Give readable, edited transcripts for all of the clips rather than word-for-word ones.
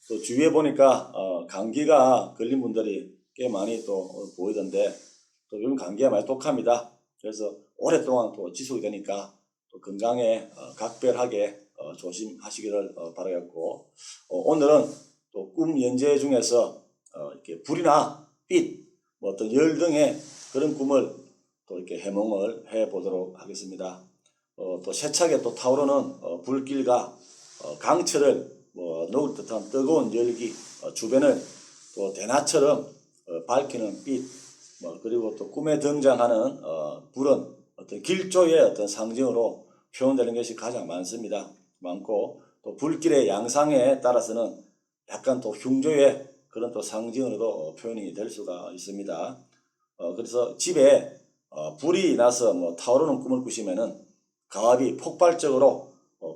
또 주위에 보니까 감기가 걸린 분들이 꽤 많이 또 보이던데 또 요즘 감기가 많이 독합니다. 그래서 오랫동안 또 지속이 되니까 또 건강에 각별하게 조심하시기를 바라겠고, 오늘은 또 꿈 연재 중에서 이렇게 불이나 빛, 뭐 어떤 열 등의 그런 꿈을 또 이렇게 해몽을 해 보도록 하겠습니다. 또 세차게 또 타오르는 불길과 강철을 녹을 듯한 뜨거운 열기, 주변을 또 대낮처럼 밝히는 빛, 그리고 또 꿈에 등장하는 불은 어떤 길조의 어떤 상징으로 표현되는 것이 가장 많고, 또 불길의 양상에 따라서는 약간 또 흉조의 그런 또 상징으로도 표현이 될 수가 있습니다. 그래서 집에 불이 나서 타오르는 꿈을 꾸시면은 가압이 폭발적으로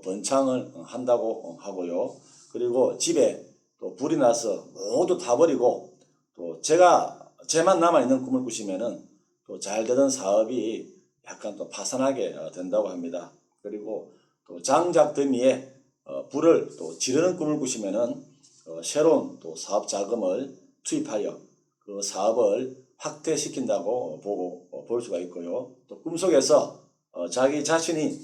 번창을 한다고 하고요. 그리고 집에 또 불이 나서 모두 다 버리고 또 제만 남아있는 꿈을 꾸시면은 또 잘 되던 사업이 약간 또 파산하게 된다고 합니다. 그리고 또 장작 더미에 불을 또 지르는 꿈을 꾸시면은 새로운 또 사업 자금을 투입하여 그 사업을 확대시킨다고 볼 수가 있고요. 또 꿈속에서 자기 자신이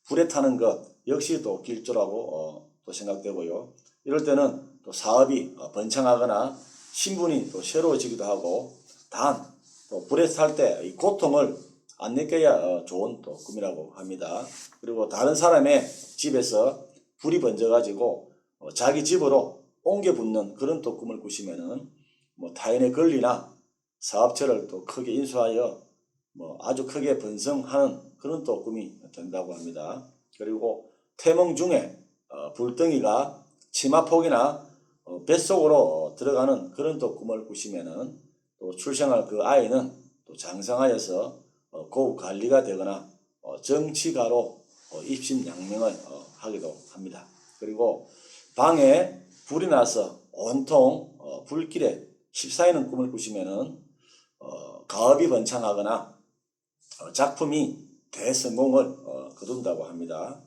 불에 타는 것 역시 또 길조라고 또 생각되고요. 이럴 때는 또 사업이 번창하거나 신분이 또 새로워지기도 하고, 단 또 불에 탈 때 이 고통을 안 느껴야 좋은 또 꿈이라고 합니다. 그리고 다른 사람의 집에서 불이 번져가지고 자기 집으로 옮겨 붙는 그런 또 꿈을 꾸시면은 타인의 권리나 사업체를 또 크게 인수하여 아주 크게 번성하는 그런 또 꿈이 된다고 합니다. 그리고 태몽 중에 불덩이가 치마폭이나 뱃속으로 들어가는 그런 또 꿈을 꾸시면은 또 출생할 그 아이는 또 장성하여서 고위 관리가 되거나 정치가로 입신양명을 하기도 합니다. 그리고 방에 불이 나서 온통 불길에 휩싸이는 꿈을 꾸시면은 가업이 번창하거나 작품이 대성공을 거둔다고 합니다.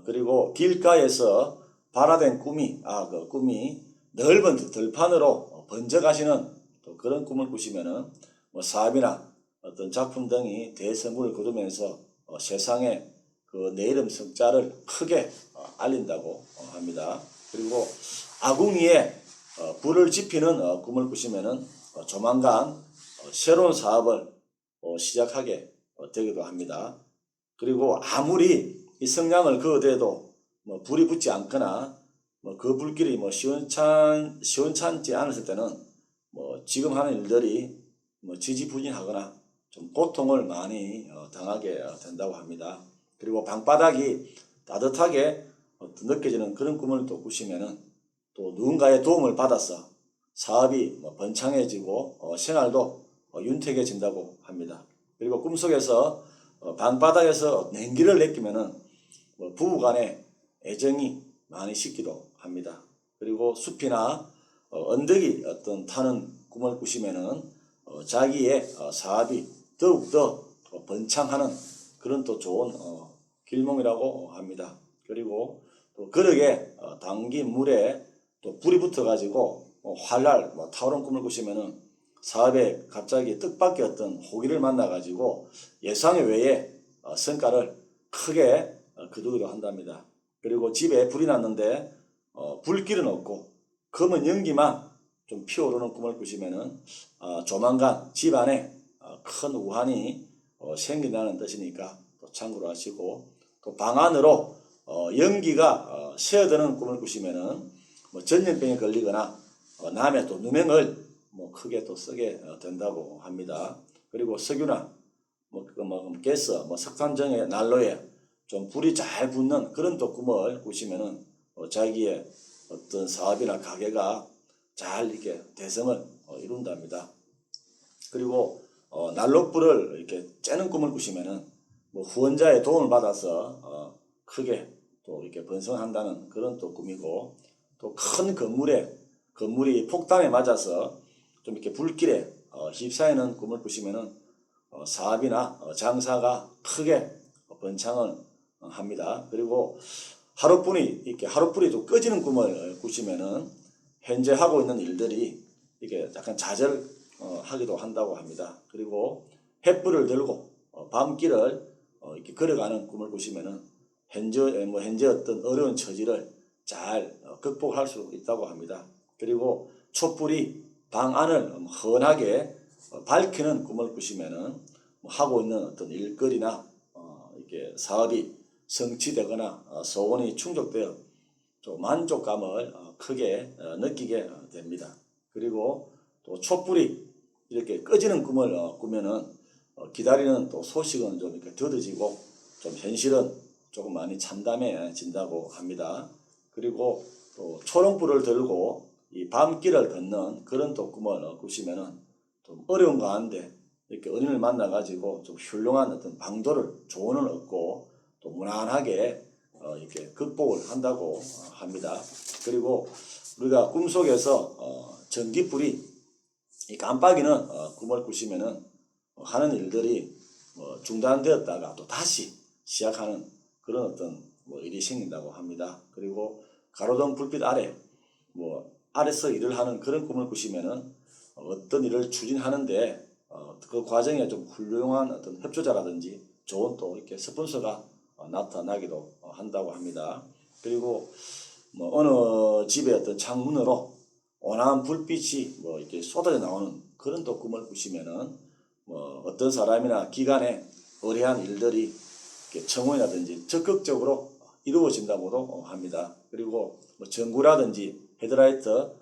그리고 길가에서 발화된 꿈이 그 꿈이 넓은 들판으로 번져가시는 또 그런 꿈을 꾸시면은 사업이나 어떤 작품 등이 대성공을 거두면서 세상에 그 내 이름 성자를 크게 알린다고 합니다. 그리고 아궁이에 불을 지피는 꿈을 꾸시면은 조만간 새로운 사업을 시작하게 되기도 합니다. 그리고 아무리 이 성냥을 그어대도 불이 붙지 않거나 그 불길이 시원찮지 않았을 때는 지금 하는 일들이 지지부진하거나 좀 고통을 많이 당하게 된다고 합니다. 그리고 방바닥이 따뜻하게 느껴지는 그런 꿈을 또 꾸시면은 또 누군가의 도움을 받아서 사업이 번창해지고 생활도 윤택해진다고 합니다. 그리고 꿈속에서 방바닥에서 냉기를 느끼면은 부부간에 애정이 많이 식기도 합니다. 그리고 숲이나 언덕이 타는 꿈을 꾸시면은 자기의 사업이 더욱더 번창하는 그런 또 좋은 길몽이라고 합니다. 그리고 또 그릇에 담긴 물에 또 불이 붙어가지고 활날 타오른 꿈을 꾸시면은 사업에 갑자기 뜻밖의 어떤 호기를 만나가지고 예상의 외에 성과를 크게 거두기도 한답니다. 그리고 집에 불이 났는데 불길은 없고 검은 연기만 좀 피어오르는 꿈을 꾸시면은 조만간 집안에 큰 우환이 생긴다는 뜻이니까 또 참고로 하시고, 또 방 안으로 연기가 새어드는 꿈을 꾸시면은 전염병에 걸리거나 남의 또 누명을 크게 또 쓰게 된다고 합니다. 그리고 석유나 가스, 석탄정의 난로에 좀 불이 잘 붙는 그런 또 꿈을 꾸시면은 자기의 어떤 사업이나 가게가 잘 이렇게 대성을 이룬답니다. 그리고 난로불을 이렇게 쬐는 꿈을 꾸시면은 후원자의 도움을 받아서 크게 또 이렇게 번성한다는 그런 또 꿈이고, 또 큰 건물이 폭탄에 맞아서 좀 이렇게 불길에 휩싸이는 꿈을 꾸시면은 사업이나 장사가 크게 번창을 합니다. 그리고 하룻불이 좀 꺼지는 꿈을 꾸시면은 현재 하고 있는 일들이 이게 약간 좌절하기도 한다고 합니다. 그리고 횃불을 들고 밤길을 이렇게 걸어가는 꿈을 꾸시면은 현재 어떤 어려운 처지를 잘 극복할 수 있다고 합니다. 그리고 촛불이 방 안을 환하게 밝히는 꿈을 꾸시면은 하고 있는 어떤 일거리나 이렇게 사업이 성취되거나 소원이 충족되어 좀 만족감을 크게 느끼게 됩니다. 그리고 또 촛불이 이렇게 꺼지는 꿈을 꾸면은 기다리는 또 소식은 좀 이렇게 더뎌지고 좀 현실은 조금 많이 참담해진다고 합니다. 그리고 또 초롱불을 들고 이 밤길을 걷는 그런 또 꿈을 꾸시면은 좀 어려운 가운데 이렇게 은인을 만나가지고 좀 훌륭한 어떤 방도를 조언을 얻고 또 무난하게 이렇게 극복을 한다고 합니다. 그리고 우리가 꿈속에서 전기불이 이 깜빡이는 꿈을 꾸시면은 하는 일들이 중단되었다가 또 다시 시작하는 그런 어떤 일이 생긴다고 합니다. 그리고 가로등 불빛 아래 아래서 일을 하는 그런 꿈을 꾸시면은 어떤 일을 추진하는데 그 과정에 좀 훌륭한 어떤 협조자라든지 좋은 또 이렇게 스폰서가 나타나기도 한다고 합니다. 그리고 어느 집의 어떤 창문으로 온화한 불빛이 이렇게 쏟아져 나오는 그런 또 꿈을 꾸시면은 어떤 사람이나 기관에 의뢰한 일들이 이렇게 청원이라든지 적극적으로 이루어진다고도 합니다. 그리고 전구라든지 헤드라이트,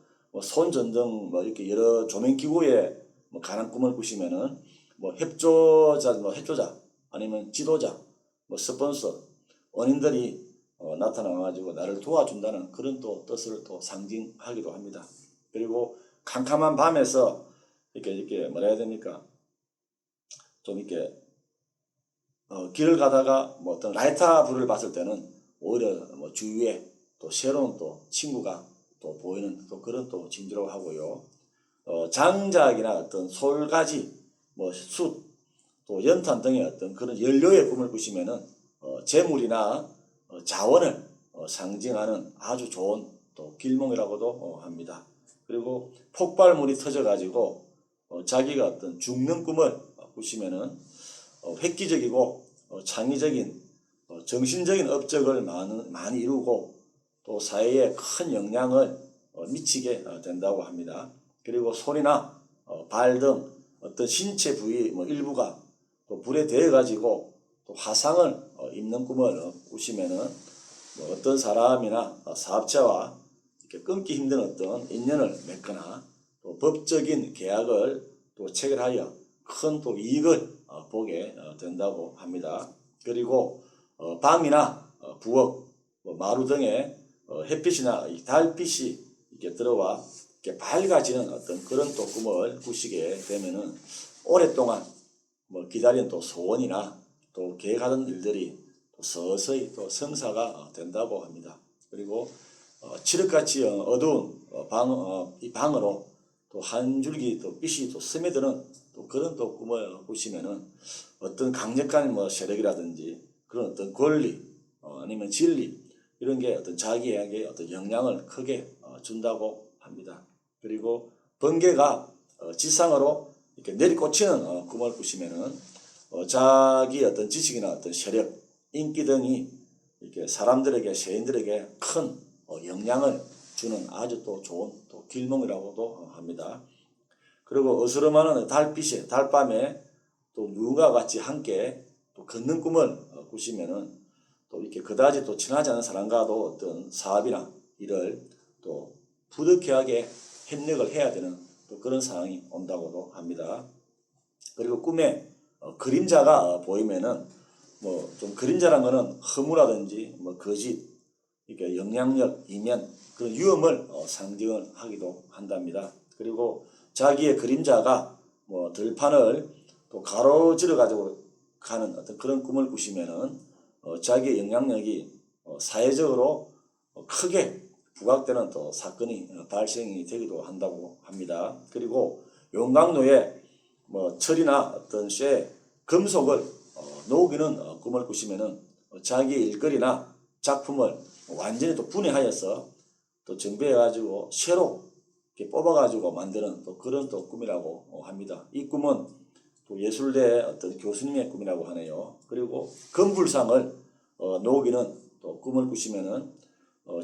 손전등 이렇게 여러 조명 기구에 관한 꿈을 꾸시면은 협조자 아니면 지도자, 스폰서, 원인들이 나타나가지고 나를 도와준다는 그런 또 뜻을 또 상징하기도 합니다. 그리고 캄캄한 밤에서 이렇게 뭐라 해야 됩니까? 좀 이렇게 길을 가다가 어떤 라이터 불을 봤을 때는 오히려 주위에 또 새로운 또 친구가 또 보이는 또 그런 또 징조라고 하고요. 장작이나 어떤 솔가지, 숯, 또 연탄 등의 어떤 그런 연료의 꿈을 꾸시면은 재물이나 자원을 상징하는 아주 좋은 또 길몽이라고도 합니다. 그리고 폭발물이 터져가지고 자기가 어떤 죽는 꿈을 꾸시면은 획기적이고 창의적인 정신적인 업적을 많이 이루고 또 사회에 큰 영향을 미치게 된다고 합니다. 그리고 손이나 발 등 어떤 신체 부위 일부가 또 불에 대해 가지고 또 화상을 입는 꿈을 꾸시면은 어떤 사람이나 사업자와 이렇게 끊기 힘든 어떤 인연을 맺거나 또 법적인 계약을 또 체결하여 큰 또 이익을 보게 된다고 합니다. 그리고 밤이나 부엌, 마루 등에 햇빛이나 달빛이 이렇게 들어와 이렇게 밝아지는 어떤 그런 또 꿈을 꾸시게 되면은 오랫동안 기다린 또 소원이나 또 계획하던 일들이 또 서서히 또 성사가 된다고 합니다. 그리고 칠흑같이 어두운 이 방으로 또 한 줄기 또 빛이 또 스며드는 또 그런 또 꿈을 꾸시면은 어떤 강력한 세력이라든지 그런 어떤 권리 아니면 진리 이런 게 어떤 자기에게 어떤 영향을 크게 준다고 합니다. 그리고 번개가 지상으로 이렇게 내리꽂히는 꿈을 꾸시면은 자기 어떤 지식이나 어떤 세력, 인기 등이 이렇게 사람들에게 세인들에게 큰 영향을 주는 아주 또 좋은 또 길몽이라고도 합니다. 그리고 어스름하는 달빛에 달밤에 또 누군가 같이 함께 또 걷는 꿈을 꾸시면은 또 이렇게 그다지 또 친하지 않은 사람과도 어떤 사업이나 일을 또 부득이하게 협력을 해야 되는 또 그런 상황이 온다고도 합니다. 그리고 꿈에 그림자가 보이면은 좀 그림자란 거는 허무라든지 거짓, 이렇게 영향력, 이면 그런 위험을 상징을 하기도 한답니다. 그리고 자기의 그림자가 들판을 또 가로질러 가지고 가는 어떤 그런 꿈을 꾸시면은 자기의 영향력이 사회적으로 크게 부각되는 또 사건이 발생이 되기도 한다고 합니다. 그리고 용광로에 철이나 어떤 쇠, 금속을 녹이는 꿈을 꾸시면은 자기의 일거리나 작품을 완전히 또 분해하여서 또 정비해가지고 새로 이렇게 뽑아가지고 만드는 또 그런 또 꿈이라고 합니다. 이 꿈은 또 예술대 어떤 교수님의 꿈이라고 하네요. 그리고 금불상을 놓기는 또 꿈을 꾸시면은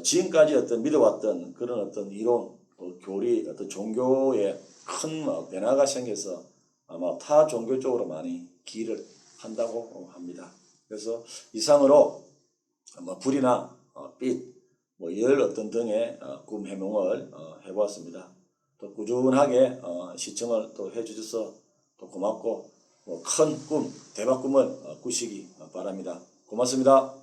지금까지 어떤 믿어왔던 그런 어떤 이론, 교리, 어떤 종교에 큰 변화가 생겨서 아마 타 종교 쪽으로 많이 기를 한다고 합니다. 그래서 이상으로 불이나 빛, 열 어떤 등의 꿈 해몽을 해보았습니다. 또 꾸준하게 시청을 또 해주셔서 또 고맙고 큰 꿈, 대박 꿈을 꾸시기 바랍니다. 고맙습니다.